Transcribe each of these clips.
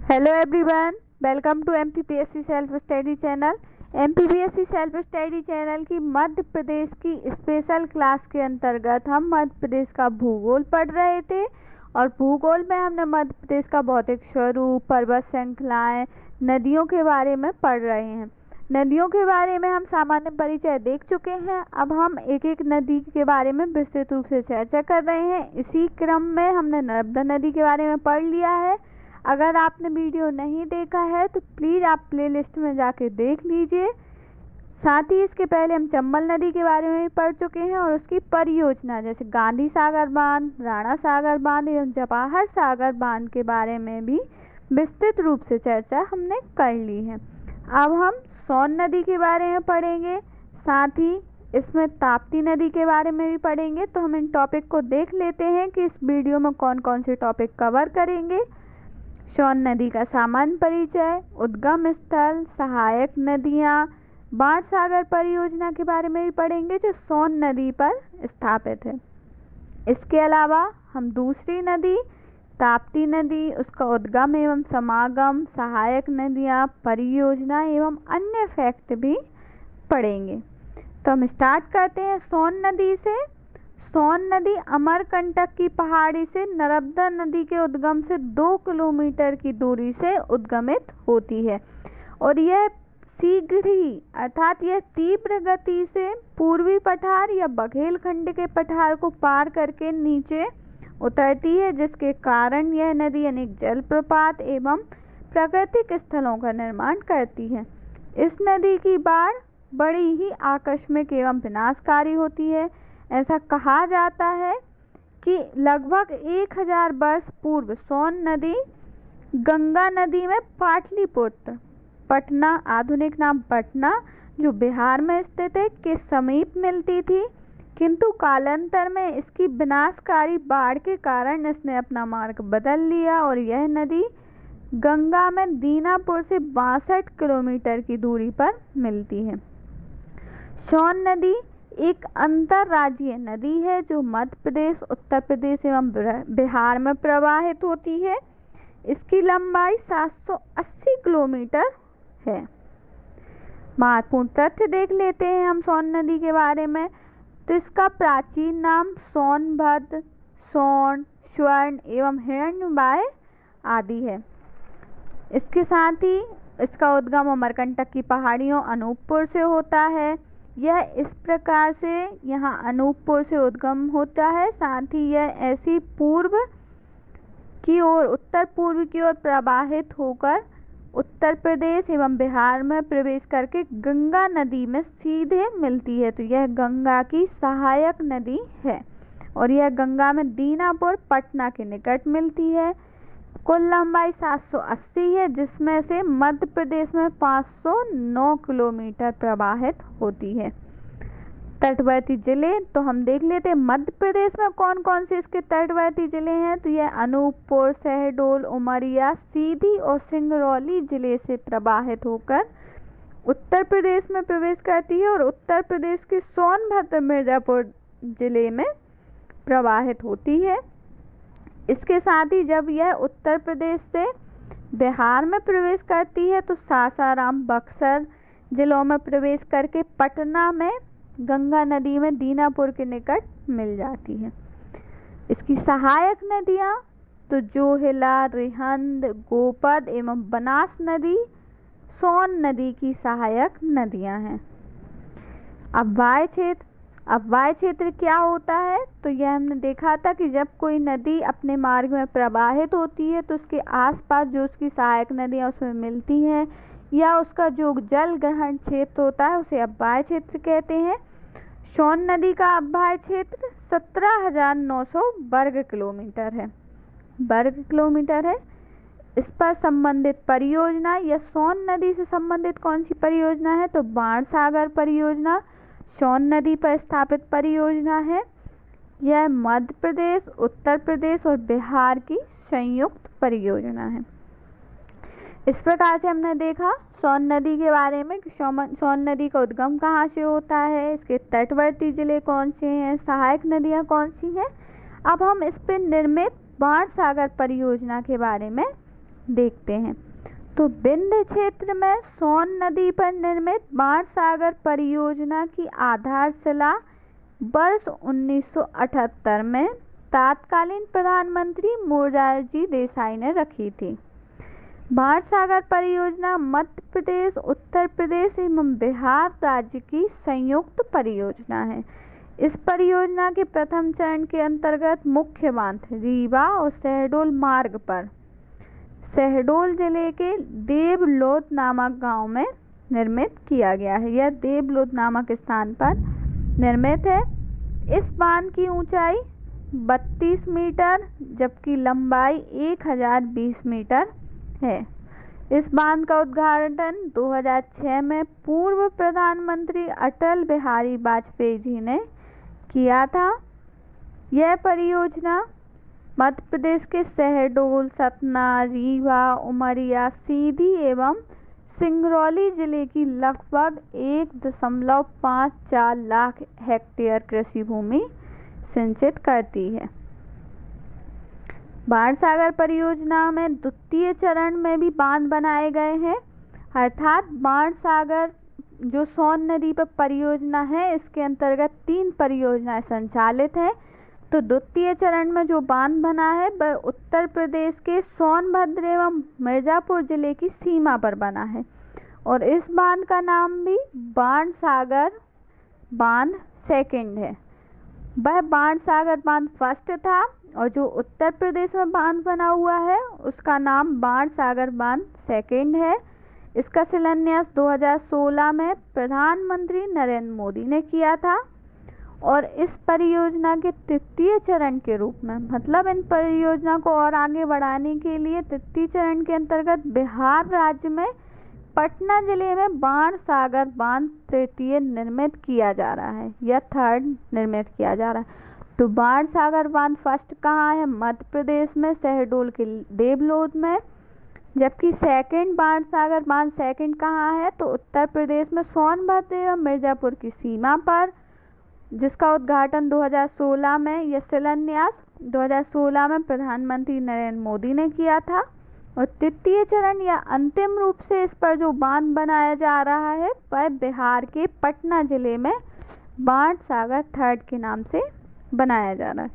Hello everyone, welcome to MPPSC self study channel. MPPSC self study channel की मध्य प्रदेश की special class के अंतर्गत हम मध्य प्रदेश का भूगोल पढ़ रहे थे और भूगोल में हमने मध्य प्रदेश का भौतिक स्वरूप, पर्वत श्रृंखलाएं, नदियों के बारे में पढ़ रहे हैं। नदियों के बारे में हम सामान्य परिचय देख चुके हैं। अब हम एक एक नदी के बारे में विस्तृत रूप से चर्चा कर रहे हैं। इसी क्रम में हमने नर्मदा नदी के बारे में पढ़ लिया है। अगर आपने वीडियो नहीं देखा है तो प्लीज़ आप प्लेलिस्ट में जाके देख लीजिए। साथ ही इसके पहले हम चंबल नदी के बारे में भी पढ़ चुके हैं और उसकी परियोजना जैसे गांधी सागर बांध, राणा सागर बांध एवं जवाहर सागर बांध के बारे में भी विस्तृत रूप से चर्चा हमने कर ली है। अब हम सोन नदी के बारे में पढ़ेंगे, साथ ही इसमें ताप्ती नदी के बारे में भी पढ़ेंगे। तो हम इन टॉपिक को देख लेते हैं कि इस वीडियो में कौन कौन से टॉपिक कवर करेंगे। सोन नदी का सामान्य परिचय, उद्गम स्थल, सहायक नदियाँ, बाण सागर परियोजना के बारे में भी पढ़ेंगे जो सोन नदी पर स्थापित है। इसके अलावा हम दूसरी नदी ताप्ती नदी, उसका उद्गम एवं समागम, सहायक नदियाँ, परियोजना एवं अन्य फैक्ट भी पढ़ेंगे। तो हम स्टार्ट करते हैं सोन नदी से। सोन नदी अमरकंटक की पहाड़ी से नर्मदा नदी के उद्गम से 2 किलोमीटर की दूरी से उद्गमित होती है और यह शीघ्र ही अर्थात यह तीव्र गति से पूर्वी पठार या बघेलखंड के पठार को पार करके नीचे उतरती है, जिसके कारण यह नदी अनेक जलप्रपात एवं प्राकृतिक स्थलों का निर्माण करती है। इस नदी की बाढ़ बड़ी ही आकस्मिक एवं विनाशकारी होती है। ऐसा कहा जाता है कि लगभग 1000 वर्ष पूर्व सोन नदी गंगा नदी में पाटलिपुत्र, पटना आधुनिक नाम पटना जो बिहार में स्थित है, के समीप मिलती थी, किंतु कालांतर में इसकी विनाशकारी बाढ़ के कारण इसने अपना मार्ग बदल लिया और यह नदी गंगा में दीनापुर से 62 किलोमीटर की दूरी पर मिलती है। सोन नदी एक अंतर्राज्यीय नदी है जो मध्य प्रदेश, उत्तर प्रदेश एवं बिहार में प्रवाहित होती है। इसकी लंबाई 780 किलोमीटर है। महत्वपूर्ण तथ्य देख लेते हैं हम सोन नदी के बारे में। तो इसका प्राचीन नाम सोनभद्र, सोन, स्वर्ण एवं हिरण्यवाय आदि है। इसके साथ ही इसका उद्गम अमरकंटक की पहाड़ियों अनूपपुर से होता है। यह इस प्रकार से यहाँ अनूपपुर से उद्गम होता है, साथ ही यह ऐसी पूर्व की ओर उत्तर पूर्व की ओर प्रवाहित होकर उत्तर प्रदेश एवं बिहार में प्रवेश करके गंगा नदी में सीधे मिलती है। तो यह गंगा की सहायक नदी है और यह गंगा में दीनापुर, पटना के निकट मिलती है। कुल लंबाई 780 है, जिसमें से मध्य प्रदेश में 509 किलोमीटर प्रवाहित होती है। तटवर्ती जिले तो हम देख लेते हैं मध्य प्रदेश में कौन कौन से इसके तटवर्ती जिले हैं। तो यह अनूपपुर, शहडोल, उमरिया, सीधी और सिंगरौली जिले से प्रवाहित होकर उत्तर प्रदेश में प्रवेश करती है और उत्तर प्रदेश के सोनभद्र, मिर्जापुर जिले में प्रवाहित होती है। इसके साथ ही जब यह उत्तर प्रदेश से बिहार में प्रवेश करती है तो सासाराम, बक्सर जिलों में प्रवेश करके पटना में गंगा नदी में दीनापुर के निकट मिल जाती है। इसकी सहायक नदियाँ तो जोहिला, रिहंद, गोपद एवं बनास नदी सोन नदी की सहायक नदियाँ हैं। अपवाय क्षेत्र क्या होता है? तो यह हमने देखा था कि जब कोई नदी अपने मार्ग में प्रवाहित होती है तो उसके आसपास जो उसकी सहायक नदियाँ उसमें मिलती हैं या उसका जो जल ग्रहण क्षेत्र होता है उसे अपवाय क्षेत्र कहते हैं। सोन नदी का अपवाय क्षेत्र 17,900 वर्ग किलोमीटर है। इस पर संबंधित परियोजना या सोन नदी से संबंधित कौन सी परियोजना है? तो बाण सागर परियोजना सोन नदी पर स्थापित परियोजना है। यह मध्य प्रदेश, उत्तर प्रदेश और बिहार की संयुक्त परियोजना है। इस प्रकार से हमने देखा सोन नदी के बारे में कि सोन नदी का उद्गम कहाँ से होता है, इसके तटवर्ती जिले कौन से हैं, सहायक नदियाँ कौन सी हैं। अब हम इस पर निर्मित बाण सागर परियोजना के बारे में देखते हैं। तो विंध्य क्षेत्र में सोन नदी पर निर्मित बाणसागर परियोजना की आधारशिला वर्ष 1978 में तत्कालीन प्रधानमंत्री मोरारजी देसाई ने रखी थी। बाणसागर परियोजना मध्य प्रदेश, उत्तर प्रदेश एवं बिहार राज्य की संयुक्त परियोजना है। इस परियोजना के प्रथम चरण के अंतर्गत मुख्य बांध रीवा और शहडोल मार्ग पर शहडोल जिले के देवलोद नामक गांव में निर्मित किया गया है। यह देवलोद नामक स्थान पर निर्मित है। इस बांध की ऊंचाई 32 मीटर जबकि लंबाई 1020 मीटर है। इस बांध का उद्घाटन 2006 में पूर्व प्रधानमंत्री अटल बिहारी वाजपेयी जी ने किया था। यह परियोजना मध्य प्रदेश के शहडोल, सतना, रीवा, उमरिया, सीधी एवं सिंगरौली जिले की लगभग 1.54 लाख हेक्टेयर कृषि भूमि सिंचित करती है। बाणसागर परियोजना में द्वितीय चरण में भी बांध बनाए गए हैं, अर्थात बाणसागर जो सोन नदी पर परियोजना है इसके अंतर्गत 3 परियोजनाएं संचालित हैं। तो द्वितीय चरण में जो बांध बना है वह उत्तर प्रदेश के सोनभद्र एवं मिर्जापुर जिले की सीमा पर बना है और इस बांध का नाम भी बाणसागर बांध सेकंड है। वह बाणसागर बांध फर्स्ट था और जो उत्तर प्रदेश में बांध बना हुआ है उसका नाम बाणसागर बांध सेकंड है। इसका शिलान्यास 2016 में प्रधानमंत्री नरेंद्र मोदी ने किया था और इस परियोजना के तृतीय चरण के रूप में, मतलब इन परियोजना को और आगे बढ़ाने के लिए तृतीय चरण के अंतर्गत बिहार राज्य में पटना जिले में बाणसागर बांध तृतीय निर्मित किया जा रहा है या थर्ड निर्मित किया जा रहा है। तो बाणसागर बांध फर्स्ट कहाँ है? मध्य प्रदेश में शहडोल के देवलोद में, जबकि सेकंड बाणसागर बांध सेकंड कहाँ है? तो उत्तर प्रदेश में सोनभद्र एवं मिर्जापुर की सीमा पर, जिसका उद्घाटन 2016 में या शिलान्यास 2016 में प्रधानमंत्री नरेंद्र मोदी ने किया था। और तृतीय चरण या अंतिम रूप से इस पर जो बांध बनाया जा रहा है वह बिहार के पटना जिले में बाणसागर थर्ड के नाम से बनाया जा रहा है।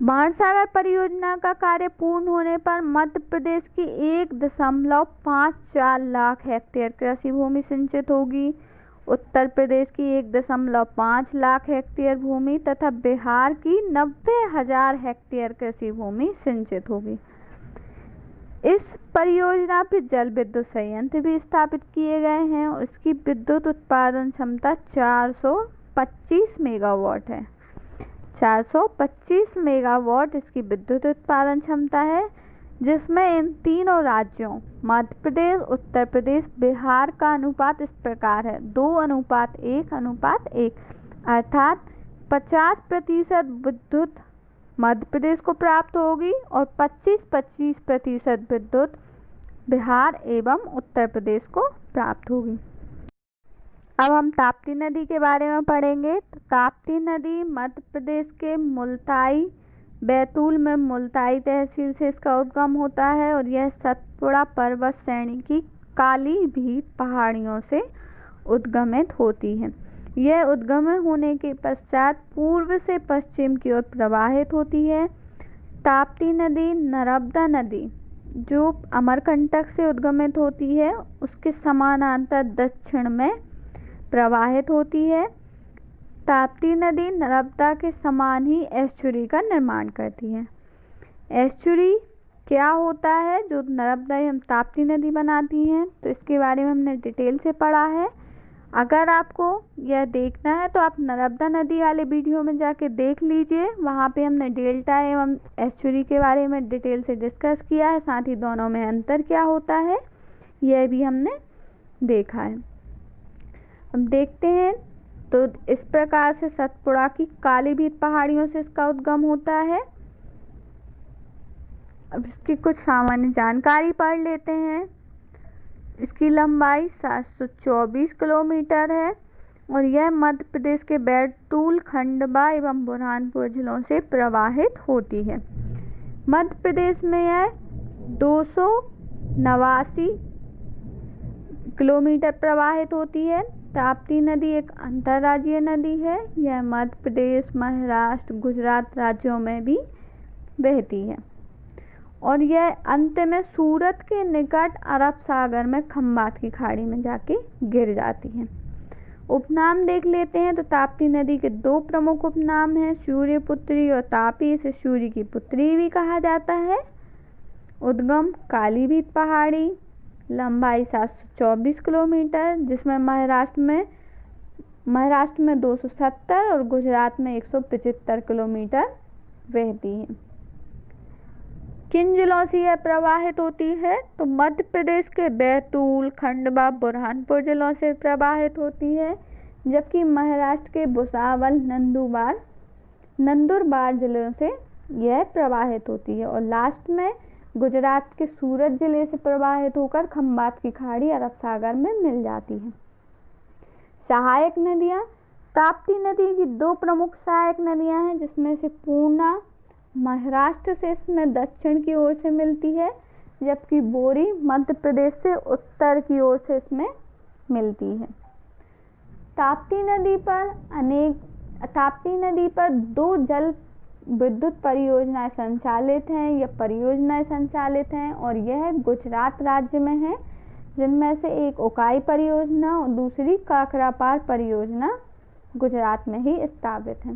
बाणसागर परियोजना का कार्य पूर्ण होने पर मध्य प्रदेश की 1.54 लाख हेक्टेयर कृषि भूमि सिंचित होगी, उत्तर प्रदेश की 1.5 लाख हेक्टेयर भूमि तथा बिहार की 90,000 हेक्टेयर कृषि भूमि सिंचित होगी। इस परियोजना पर जल विद्युत संयंत्र भी स्थापित किए गए हैं और इसकी विद्युत उत्पादन क्षमता 425 मेगावाट है। 425 मेगावाट इसकी विद्युत उत्पादन क्षमता है, जिसमें इन तीनों राज्यों मध्य प्रदेश, उत्तर प्रदेश, बिहार का अनुपात इस प्रकार है 2:1:1, अर्थात 50% विद्युत मध्य प्रदेश को प्राप्त होगी और 25% विद्युत बिहार एवं उत्तर प्रदेश को प्राप्त होगी। अब हम ताप्ती नदी के बारे में पढ़ेंगे। तो ताप्ती नदी मध्य प्रदेश के मुल्ताई बैतूल में मुल्ताई तहसील से इसका उद्गम होता है और यह सतपुड़ा पर्वत श्रेणी की काली भीत पहाड़ियों से उद्गमित होती है। यह उद्गम होने के पश्चात पूर्व से पश्चिम की ओर प्रवाहित होती है। ताप्ती नदी नर्मदा नदी जो अमरकंटक से उद्गमित होती है उसके समानांतर दक्षिण में प्रवाहित होती है। ताप्ती नदी नर्मदा के समान ही एस्चुरी का निर्माण करती है। एस्चुरी क्या होता है जो नर्मदा एवं ताप्ती नदी बनाती हैं, तो इसके बारे में हमने डिटेल से पढ़ा है। अगर आपको यह देखना है तो आप नर्मदा नदी वाले वीडियो में जाके देख लीजिए, वहाँ पे हमने डेल्टा एवं एस्चुरी के बारे में डिटेल से डिस्कस किया है, साथ ही दोनों में अंतर क्या होता है यह भी हमने देखा है। अब देखते हैं तो इस प्रकार से सतपुड़ा की काली भीत पहाड़ियों से इसका उद्गम होता है। अब इसकी कुछ सामान्य जानकारी पढ़ लेते हैं। इसकी लंबाई 724 किलोमीटर है और यह मध्य प्रदेश के बैतूल, खंडवा एवं बुरहानपुर जिलों से प्रवाहित होती है। मध्य प्रदेश में यह 289 किलोमीटर प्रवाहित होती है। ताप्ती नदी एक अंतर्राज्यीय नदी है। यह मध्य प्रदेश, महाराष्ट्र, गुजरात राज्यों में भी बहती है और यह अंत में सूरत के निकट अरब सागर में खंबात की खाड़ी में जाके गिर जाती है। उपनाम देख लेते हैं। तो ताप्ती नदी के दो प्रमुख उपनाम हैं, सूर्यपुत्री और तापी। इसे सूर्य की पुत्री भी कहा जाता है। उद्गम कालीभीत पहाड़ी, लंबाई 724 किलोमीटर, जिसमें महाराष्ट्र में 270 और गुजरात में 175 किलोमीटर बहती है। किन जिलों से यह प्रवाहित होती है? तो मध्य प्रदेश के बैतूल, खंडवा, बुरहानपुर जिलों से प्रवाहित होती है, जबकि महाराष्ट्र के भुसावल, नंदुरबार जिलों से यह प्रवाहित होती है और लास्ट में गुजरात के सूरत जिले से प्रवाहित होकर खंबात की खाड़ी अरब सागर में मिल जाती है। सहायक नदियाँ। ताप्ती नदी की दो प्रमुख सहायक नदियाँ हैं, जिसमें से पूर्णा महाराष्ट्र से इसमें दक्षिण की ओर से मिलती है, जबकि बोरी मध्य प्रदेश से उत्तर की ओर से इसमें मिलती है। ताप्ती नदी पर दो जल विद्युत परियोजनाएं संचालित हैं और यह गुजरात राज्य में है, जिनमें से एक उकाई परियोजना और दूसरी काकरापार परियोजना गुजरात में ही स्थापित है।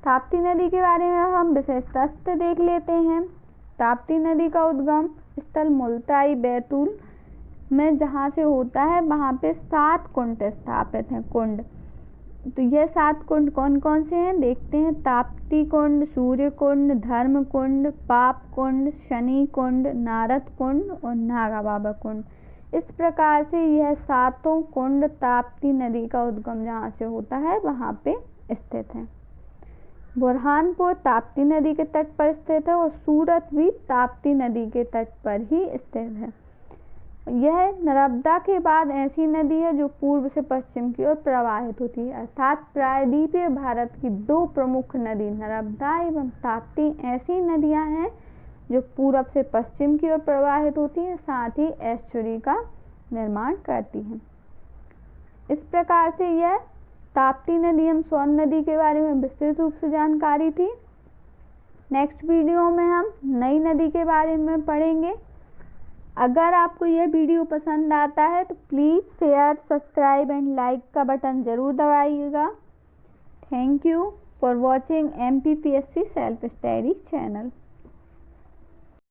ताप्ती नदी के बारे में हम विशेष तथ्य देख लेते हैं। ताप्ती नदी का उद्गम स्थल मुल्ताई बैतूल में जहाँ से होता है, वहाँ पे 7 कुंड स्थापित हैं। कुंड, तो यह 7 कुंड कौन कौन से हैं देखते हैं। ताप्ती कुंड, सूर्य कुंड, धर्म कुंड, पाप कुंड, शनि कुंड, नारद कुंड और नागा बाबा कुंड। इस प्रकार से यह 7 कुंड ताप्ती नदी का उद्गम जहाँ से होता है वहाँ पे स्थित है। बुरहानपुर ताप्ती नदी के तट पर स्थित है और सूरत भी ताप्ती नदी के तट पर ही स्थित है। यह नर्मदा के बाद ऐसी नदी है जो पूर्व से पश्चिम की ओर प्रवाहित होती है, अर्थात प्रायद्वीपीय भारत की दो प्रमुख नदी नर्मदा एवं ताप्ती ऐसी नदियां हैं जो पूर्व से पश्चिम की ओर प्रवाहित होती हैं, साथ ही एस्चुरी का निर्माण करती हैं। इस प्रकार से यह ताप्ती नदी एवं सोन नदी के बारे में विस्तृत रूप से जानकारी थी। नेक्स्ट वीडियो में हम नई नदी के बारे में पढ़ेंगे। अगर आपको यह वीडियो पसंद आता है तो please share, subscribe and like का बटन ज़रूर दबाइएगा। Thank you for watching MPPSC self study channel.